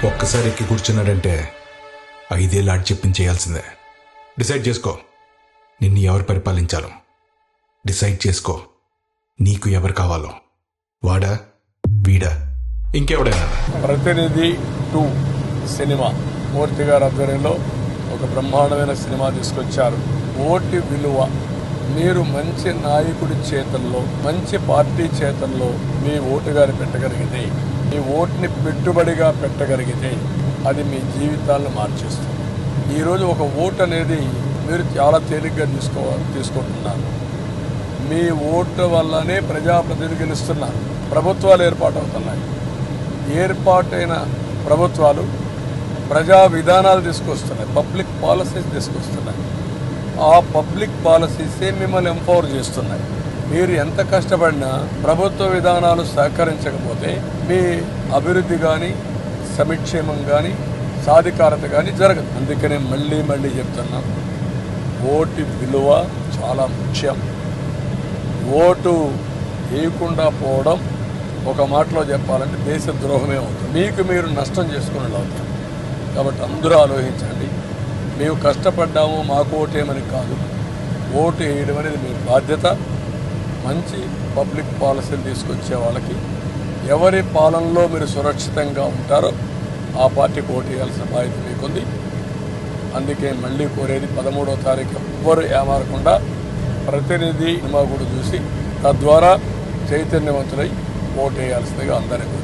ఒక్కసారి ఎక్కి కూర్చున్నాడంటే 5 ఏళ్ళు ఆడి చెప్పింది చేయాల్సిందే. డిసైడ్ చేసుకో, నిన్ను ఎవరు పరిపాలించాలో. డిసైడ్ చేసుకో, నీకు ఎవరు కావాలో. వాడా, వీడా, ఇంకెవడైనా. ప్రతినిధి 2 సినిమా మూర్తి గారి ఆధ్వర్యంలో ఒక బ్రహ్మాండమైన సినిమా తీసుకొచ్చారు. ఓటు విలువ. మీరు మంచి నాయకుడి చేతల్లో, మంచి పార్టీ చేతల్లో మీ ఓటు గారి పెట్టగలిగితే, మీ ఓటుని పెట్టుబడిగా పెట్టగలిగితే అది మీ జీవితాలను మార్చేస్తుంది. ఈరోజు ఒక ఓటు అనేది మీరు చాలా తేలిగ్గా తీసుకుంటున్నారు. మీ ఓటు వల్లనే ప్రజాప్రతినిధులు గెలుస్తున్నారు. ప్రభుత్వాలు ఏర్పాటవుతున్నాయి. ఏర్పాటైన ప్రభుత్వాలు ప్రజా విధానాలు తీసుకొస్తున్నాయి, పబ్లిక్ పాలసీస్ తీసుకొస్తున్నాయి. ఆ పబ్లిక్ పాలసీసే మిమ్మల్ని ఎంపవర్ చేస్తున్నాయి. మీరు ఎంత కష్టపడినా ప్రభుత్వ విధానాలు సహకరించకపోతే మీ అభివృద్ధి కానీ, సంక్షేమం కానీ, సాధికారత కానీ జరగదు. అందుకనే మళ్ళీ చెప్తున్నాను, ఓటు విలువ చాలా ముఖ్యం. ఓటు వేయకుండా పోవడం ఒక మాటలో చెప్పాలంటే దేశ ద్రోహమే అవుతుంది. మీకు మీరు నష్టం చేసుకుని అవుతారు. కాబట్టి అందరూ ఆలోచించండి. మేము కష్టపడ్డాము, మాకు ఓటేమని కాదు. ఓటు వేయడం అనేది మీ బాధ్యత. మంచి పబ్లిక్ పాలసీలు తీసుకొచ్చే వాళ్ళకి, ఎవరి పాలనలో మీరు సురక్షితంగా ఉంటారో ఆ పార్టీకి ఓటు వేయాల్సిన బాధ్యత మీకుంది. అందుకే మళ్ళీ కోరేది 13వ తారీఖు ఎవ్వరు ఏమారకుండా ప్రతినిధి సినిమా కూడా చూసి తద్వారా చైతన్యవంతులై ఓటు వేయాల్సిందిగా అందరికీ